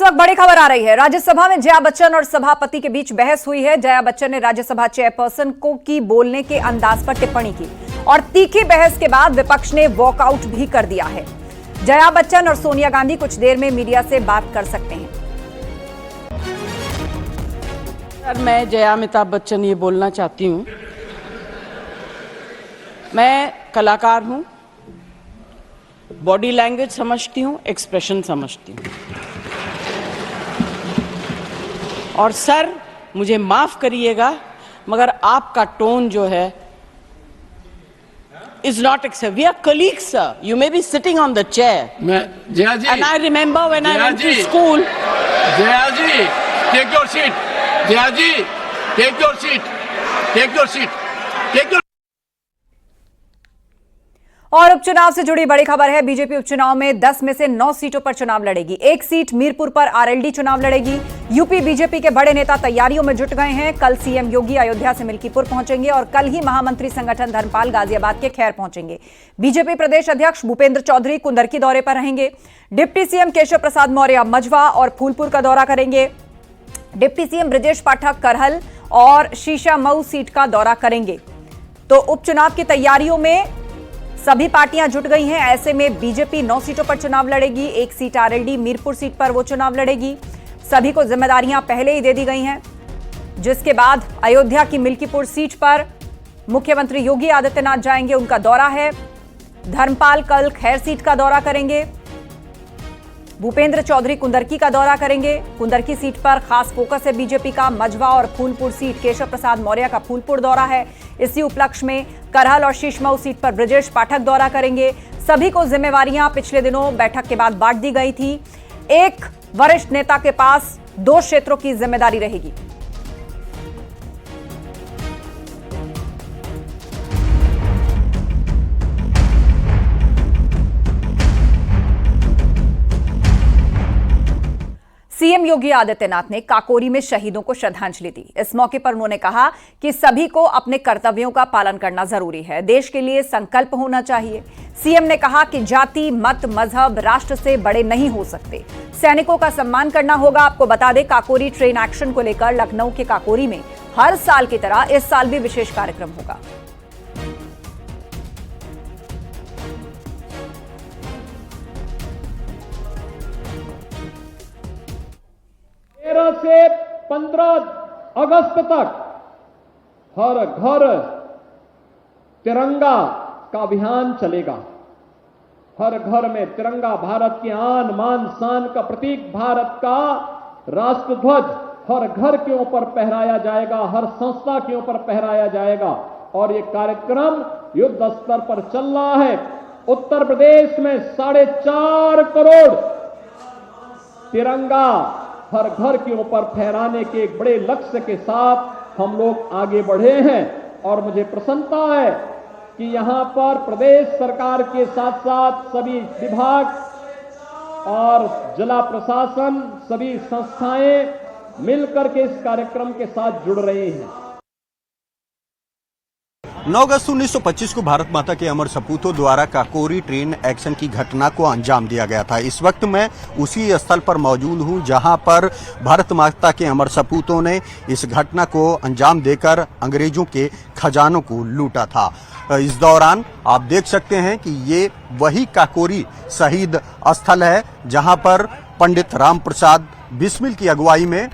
वक्त बड़ी खबर आ रही है। राज्यसभा में जया बच्चन और सभापति के बीच बहस हुई है। जया बच्चन ने राज्यसभा चेयरपर्सन को की बोलने के अंदाज पर टिप्पणी की और तीखी बहस के बाद विपक्ष ने वॉकआउट भी कर दिया है। जया बच्चन और सोनिया गांधी कुछ देर में मीडिया से बात कर सकते हैं। सर, मैं जया अमिताभ बच्चन ये बोलना चाहती हूँ, मैं कलाकार हूँ, बॉडी लैंग्वेज समझती हूँ, एक्सप्रेशन समझती हूँ। और सर, मुझे माफ करिएगा मगर आपका टोन जो है is not acceptable. We are colleagues, sir. You may be sitting on the chair. Jaya ji, And I remember when I went to school. Jaya ji, take your seat. Jaya ji, take your seat. Take your seat. Take your. और उपचुनाव से जुड़ी बड़ी खबर है। BJP उपचुनाव में 10 में से 9 सीटों पर चुनाव लड़ेगी। एक सीट मीरपुर पर आरएलडी चुनाव लड़ेगी। यूपी बीजेपी के बड़े नेता तैयारियों में जुट गए हैं। कल सीएम योगी अयोध्या से मिल्कीपुर पहुंचेंगे और कल ही महामंत्री संगठन धर्मपाल गाजियाबाद के खैर पहुंचेंगे। बीजेपी प्रदेश अध्यक्ष भूपेंद्र चौधरी कुंदरकी दौरे पर रहेंगे। डिप्टी सीएम केशव प्रसाद मौर्य मझवा और फूलपुर का दौरा करेंगे। डिप्टी सीएम ब्रजेश पाठक करहल और शीशामऊ सीट का दौरा करेंगे। तो उपचुनाव की तैयारियों में सभी पार्टियां जुट गई हैं। ऐसे में बीजेपी 9 सीटों पर चुनाव लड़ेगी। एक सीट आरएलडी मीरपुर सीट पर वो चुनाव लड़ेगी। सभी को जिम्मेदारियां पहले ही दे दी गई हैं, जिसके बाद अयोध्या की मिल्कीपुर सीट पर मुख्यमंत्री योगी आदित्यनाथ जाएंगे। उनका दौरा है। धर्मपाल कल खैर सीट का दौरा करेंगे। भूपेंद्र चौधरी कुंदरकी का दौरा करेंगे। कुंदरकी सीट पर खास फोकस है बीजेपी का। मझवा और फूलपुर सीट केशव प्रसाद मौर्य का फूलपुर दौरा है। इसी उपलक्ष्य में करहल और शीशमऊ सीट पर ब्रजेश पाठक दौरा करेंगे। सभी को जिम्मेवारियां पिछले दिनों बैठक के बाद बांट दी गई थी। एक वरिष्ठ नेता के पास 2 क्षेत्रों की जिम्मेदारी रहेगी। सीएम योगी आदित्यनाथ ने काकोरी में शहीदों को श्रद्धांजलि दी। इस मौके पर उन्होंने कहा कि सभी को अपने कर्तव्यों का पालन करना जरूरी है। देश के लिए संकल्प होना चाहिए। सीएम ने कहा कि जाति, मत, मजहब राष्ट्र से बड़े नहीं हो सकते। सैनिकों का सम्मान करना होगा। आपको बता दें, काकोरी ट्रेन एक्शन को लेकर लखनऊ के काकोरी में हर साल की तरह इस साल भी विशेष कार्यक्रम होगा। 13 से 15 अगस्त तक हर घर तिरंगा का अभियान चलेगा। हर घर में तिरंगा, भारत की आन बान शान का प्रतीक भारत का राष्ट्रध्वज हर घर के ऊपर फहराया जाएगा, हर संस्था के ऊपर फहराया जाएगा। और ये कार्यक्रम युद्ध स्तर पर चल रहा है। उत्तर प्रदेश में 4.5 करोड़ तिरंगा हर घर के ऊपर फहराने के एक बड़े लक्ष्य के साथ हम लोग आगे बढ़े हैं। और मुझे प्रसन्नता है कि यहां पर प्रदेश सरकार के साथ साथ सभी विभाग और जिला प्रशासन, सभी संस्थाएं मिलकर के इस कार्यक्रम के साथ जुड़ रही हैं। 9 अगस्त 1925 को भारत माता के अमर सपूतों द्वारा काकोरी ट्रेन एक्शन की घटना को अंजाम दिया गया था। इस वक्त मैं उसी स्थल पर मौजूद हूं जहां पर भारत माता के अमर सपूतों ने इस घटना को अंजाम देकर अंग्रेजों के खजानों को लूटा था। इस दौरान आप देख सकते हैं कि ये वही काकोरी शहीद स्थल है जहां पर पंडित राम प्रसाद बिस्मिल की अगुवाई में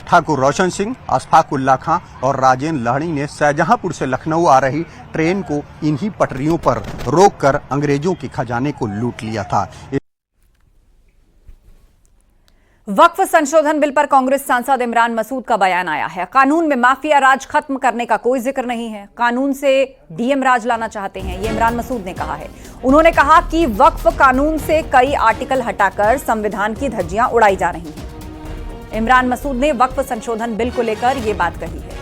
ठाकुर रोशन सिंह, अशफाक उल्ला खां और राजेंद्र लाहिड़ी ने शाहजहांपुर से लखनऊ आ रही ट्रेन को इन्हीं पटरियों पर रोककर अंग्रेजों के खजाने को लूट लिया था। वक्फ संशोधन बिल पर कांग्रेस सांसद इमरान मसूद का बयान आया है। कानून में माफिया राज खत्म करने का कोई जिक्र नहीं है। कानून से डीएम राज लाना चाहते हैं, ये इमरान मसूद ने कहा है। उन्होंने कहा कि वक्फ कानून से कई आर्टिकल हटाकर संविधान की धज्जियां उड़ाई जा रही हैं। इमरान मसूद ने वक्फ संशोधन बिल को लेकर यह बात कही है।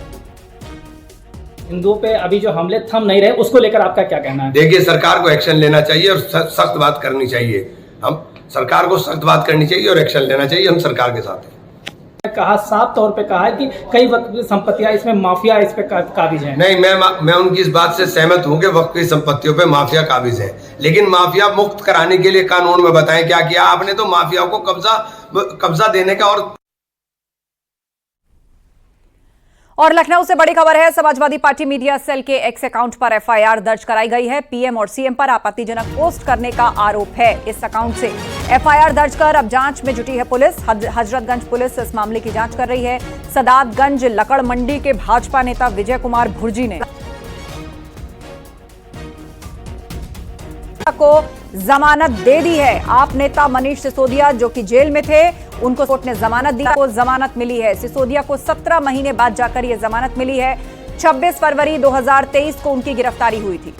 हिंदुओं पे अभी जो हमले थम नहीं रहे, उसको लेकर आपका क्या कहना है? देखिए, सरकार को एक्शन लेना चाहिए और सख्त बात करनी चाहिए। हम सरकार को सख्त बात करनी चाहिए और एक्शन लेना चाहिए। हम सरकार के साथ हैं। कहा, साफ तौर पे कहा है कि कई वक्त की संपत्तियां इसमें माफिया इस पे काबिज है। नहीं, मैं उनकी इस बात से सहमत हूं कि वक्त की संपत्तियों पे माफिया काबिज है, लेकिन माफिया मुक्त कराने के लिए कानून में बताएं क्या किया आपने। तो माफिया को कब्जा कब्जा देने का। और लखनऊ से बड़ी खबर है, समाजवादी पार्टी मीडिया सेल के एक्स अकाउंट पर एफआईआर दर्ज कराई गई है। पीएम और सीएम पर आपत्तिजनक पोस्ट करने का आरोप है। इस अकाउंट से एफआईआर दर्ज कर अब जांच में जुटी है पुलिस। हजरतगंज पुलिस इस मामले की जांच कर रही है। सदातगंज लकड़ मंडी के भाजपा नेता विजय कुमार भुर्जी ने को जमानत दे दी है। आप नेता मनीष सिसोदिया जो कि जेल में थे, उनको कोर्ट ने जमानत दी, को जमानत मिली है। सिसोदिया को 17 महीने बाद जाकर यह जमानत मिली है। 26 फरवरी 2023 को उनकी गिरफ्तारी हुई थी।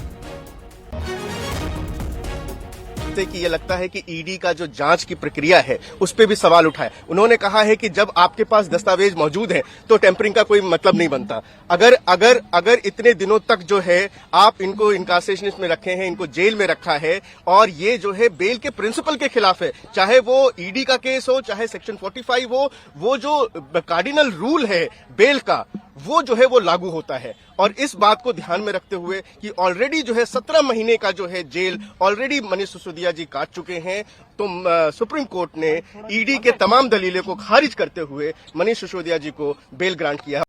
कि ये लगता है कि ईडी का जो जांच की प्रक्रिया है उस पे भी सवाल उठाए। उन्होंने कहा है कि जब आपके पास दस्तावेज मौजूद हैं तो टेम्परिंग का कोई मतलब नहीं बनता। अगर इतने दिनों तक जो है आप इनको इनकार्सेशन में रखे हैं, इनको जेल में रखा है और ये जो है बेल के प्रिंसिपल के खिलाफ है, चाहे वो ईडी का केस हो, चाहे सेक्शन 45 हो, वो जो कार्डिनल रूल है बेल का वो जो है वो लागू होता है। और इस बात को ध्यान में रखते हुए कि ऑलरेडी जो है 17 महीने का जो है जेल ऑलरेडी मनीष सिसोदिया जी काट चुके हैं, तो सुप्रीम कोर्ट ने ईडी के तमाम दलीलों को खारिज करते हुए मनीष सिसोदिया जी को बेल ग्रांट किया।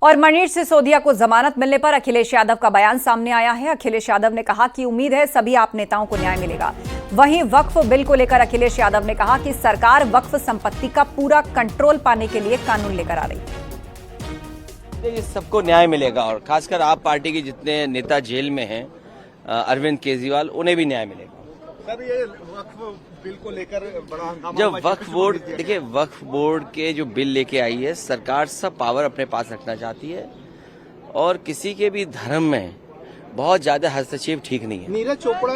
और मनीष सिसोदिया को जमानत मिलने पर अखिलेश यादव का बयान सामने आया है। अखिलेश यादव ने कहा कि उम्मीद है सभी आप नेताओं को न्याय मिलेगा। वहीं वक्फ बिल को लेकर अखिलेश यादव ने कहा कि सरकार वक्फ संपत्ति का पूरा कंट्रोल पाने के लिए कानून लेकर आ रही है। ये सबको न्याय मिलेगा और खासकर आप पार्टी के जितने नेता जेल में हैं, अरविंद केजरीवाल, उन्हें भी न्याय मिलेगा। सर, ये वक्फ बिल को लेकर बड़ा हंगामा, जब वक्फ बोर्ड, देखिए वक्फ बोर्ड के जो बिल लेके आई है, सरकार सब पावर अपने पास रखना चाहती है और किसी के भी धर्म में बहुत ज्यादा हस्तक्षेप ठीक नहीं है। नीरज चोपड़ा